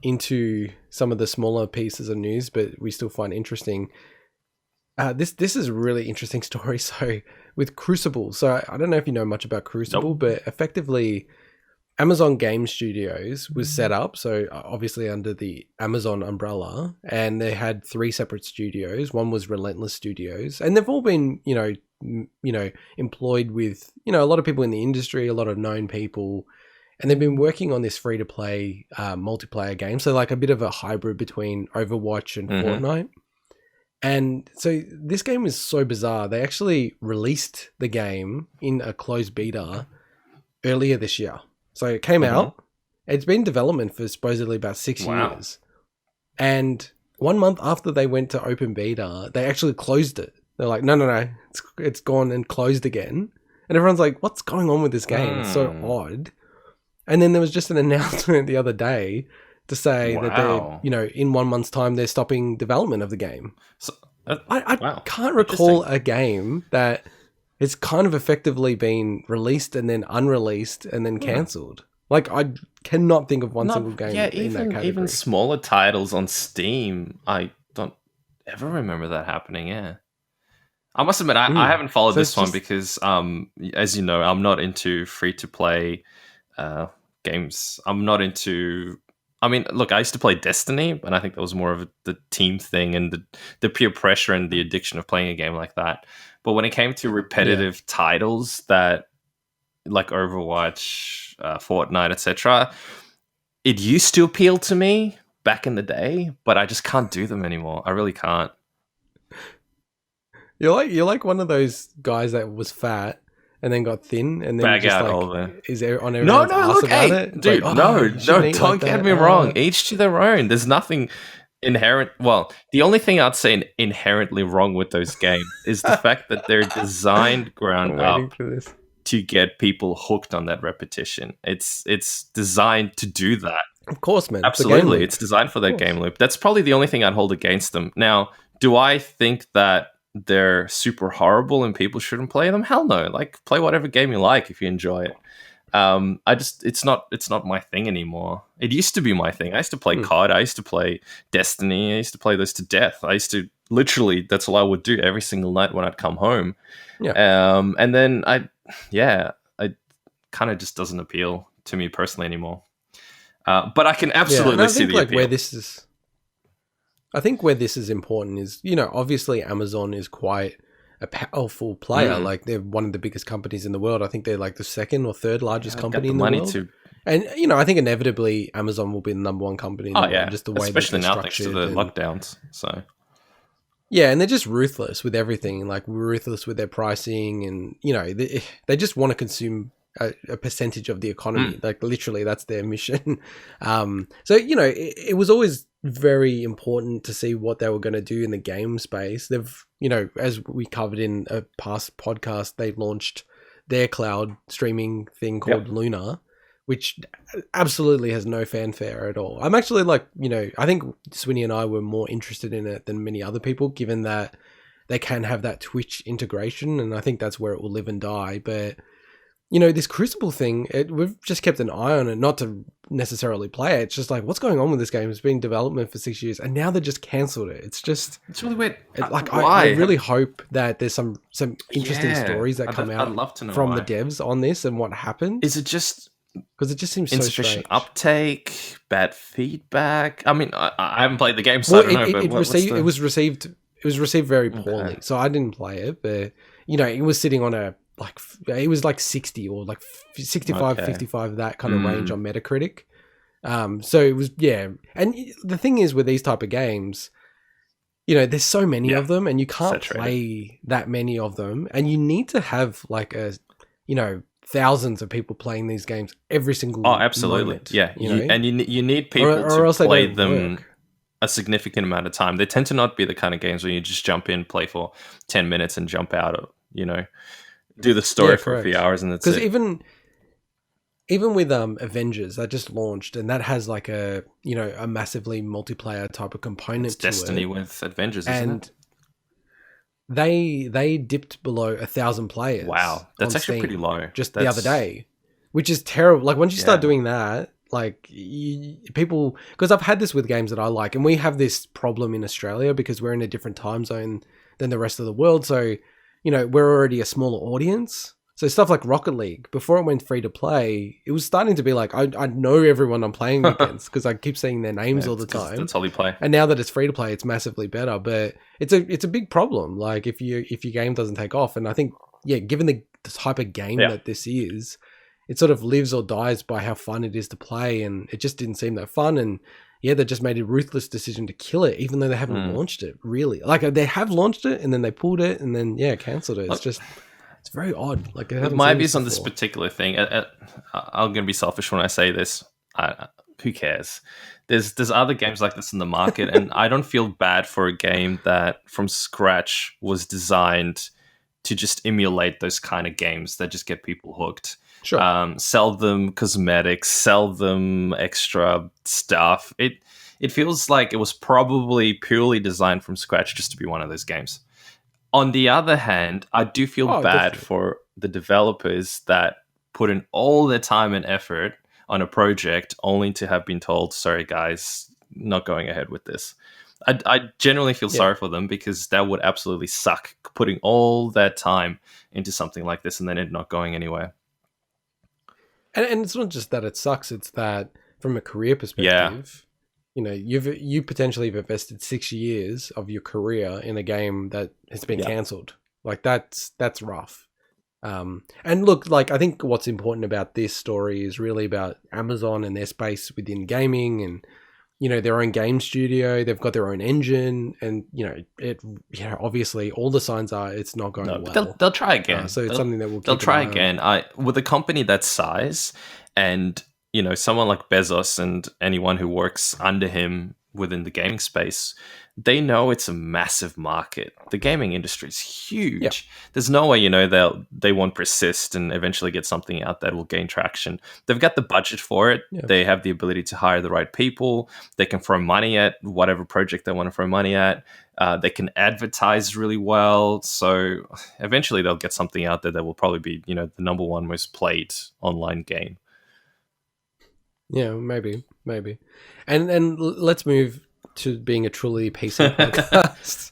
into some of the smaller pieces of news, but we still find interesting. This is a really interesting story. So with Crucible, so I don't know if you know much about Crucible, Nope. but effectively Amazon Game Studios was set up, so obviously under the Amazon umbrella, and they had three separate studios. One was Relentless Studios, and they've all been, employed with, a lot of people in the industry, a lot of known people, and they've been working on this free to play multiplayer game. So like a bit of a hybrid between Overwatch and Fortnite. And so this game is so bizarre. They actually released the game in a closed beta earlier this year. So it came out. It's been in development for supposedly about 6 years. And 1 month after they went to open beta, they actually closed it. They're like, no, it's gone and closed again. And everyone's like, what's going on with this game? It's so odd. And then there was just an announcement the other day to say that they're, in 1 month's time, they're stopping development of the game. So, I can't recall a game that it's kind of effectively been released and then unreleased and then cancelled. Like, I cannot think of one single game in that category. Even smaller titles on Steam, I don't ever remember that happening, I must admit, I haven't followed this one because, as you know, I'm not into free-to-play games. I'm not into... I mean, look, I used to play Destiny, and I think that was more of the team thing and the peer pressure and the addiction of playing a game like that. But when it came to repetitive titles that, like Overwatch, Fortnite, etc., it used to appeal to me back in the day, but I just can't do them anymore. I really can't. You're like one of those guys that was fat and then got thin and then just is there on everyone's ass about it? Dude, like, don't get me wrong. Each to their own. There's nothing inherent. Well, the only thing I'd say inherently wrong with those games is the fact that they're designed ground up to get people hooked on that repetition. It's designed to do that. Of course, man. Absolutely. It's designed for that game loop. That's probably the only thing I'd hold against them. Now, do I think that they're super horrible and people shouldn't play them? Hell no. Like, play whatever game you like if you enjoy it. It's not my thing anymore. It used to be my thing. I used to play COD. I used to play Destiny. I used to play those to death. I used to literally, that's all I would do every single night when I'd come home. And then I kind of just doesn't appeal to me personally anymore. But I can absolutely see the appeal. I think where this is important is, obviously Amazon is quite a powerful player. Like, they're one of the biggest companies in the world. I think they're like the second or third largest company in the world. And, I think inevitably Amazon will be the number one company in the world. Just the way especially now thanks to the lockdowns. So. Yeah, and they're just ruthless with everything, like ruthless with their pricing and, they just want to consume a percentage of the economy. Like, literally, that's their mission. So, it was always very important to see what they were going to do in the game space. They've, as we covered in a past podcast, they launched their cloud streaming thing called Luna, which absolutely has no fanfare at all. I'm actually like, I think Swinny and I were more interested in it than many other people, given that they can have that Twitch integration, and I think that's where it will live and die. But this Crucible thing, we've just kept an eye on it, not to necessarily play it. It's just like, what's going on with this game? It's been in development for 6 years, and now they just cancelled it. It's really weird. I really hope that there's some interesting stories that come out from the devs on this and what happened. Is it just because it just seems insufficient uptake, bad feedback? I mean, I haven't played the game, so I don't know. It was received very poorly, so I didn't play it. But it was sitting on it was like 60 or like 65, 55, that kind of range on Metacritic. So it was, And the thing is with these type of games, there's so many of them and you can't play that many of them. And you need to have like thousands of people playing these games every single moment. Yeah. You need people to play them a significant amount of time. They tend to not be the kind of games where you just jump in, play for 10 minutes and jump out, do the story for a few hours and that's it. Because even with Avengers that just launched, and that has like a massively multiplayer type of component to Destiny it. with Avengers, isn't it? They dipped below 1,000 players. Wow, that's actually pretty low. The other day, which is terrible. Like once you start doing that, Like people, because I've had this with games that I like, and we have this problem in Australia because we're in a different time zone than the rest of the world. So, we're already a smaller audience. So stuff like Rocket League, before it went free to play, it was starting to be like, I know everyone I'm playing against because I keep seeing their names all the time. That's all you play. And now that it's free to play, it's massively better. But it's a big problem. Like if your game doesn't take off, and I think given the type of game that this is, it sort of lives or dies by how fun it is to play, and it just didn't seem that fun. And they just made a ruthless decision to kill it, even though they haven't launched it. Really, like they have launched it and then they pulled it and then cancelled it. It's just. It's very odd. Like my views on this particular thing. I'm going to be selfish when I say this. Who cares? There's other games like this in the market, and I don't feel bad for a game that from scratch was designed to just emulate those kind of games that just get people hooked. Sure. Sell them cosmetics, sell them extra stuff. It feels like it was probably purely designed from scratch just to be one of those games. On the other hand, I do feel bad definitely. For the developers that put in all their time and effort on a project only to have been told, sorry, guys, not going ahead with this. I generally feel sorry for them because that would absolutely suck, putting all that time into something like this and then it not going anywhere. And it's not just that it sucks, it's that from a career perspective... you potentially have invested 6 years of your career in a game that has been cancelled. Like that's rough. And look, like I think what's important about this story is really about Amazon and their space within gaming, and their own game studio. They've got their own engine, and obviously all the signs are it's not going well. But they'll try again. So it's something that they'll try again. With a company that size and. Someone like Bezos and anyone who works under him within the gaming space, they know it's a massive market. The gaming industry is huge. Yeah. There's no way, they won't persist and eventually get something out that will gain traction. They've got the budget for it. Yeah. They have the ability to hire the right people. They can throw money at whatever project they want to throw money at. They can advertise really well. So eventually they'll get something out there that will probably be, the number one most played online game. Yeah, maybe. And let's move to being a truly PC podcast.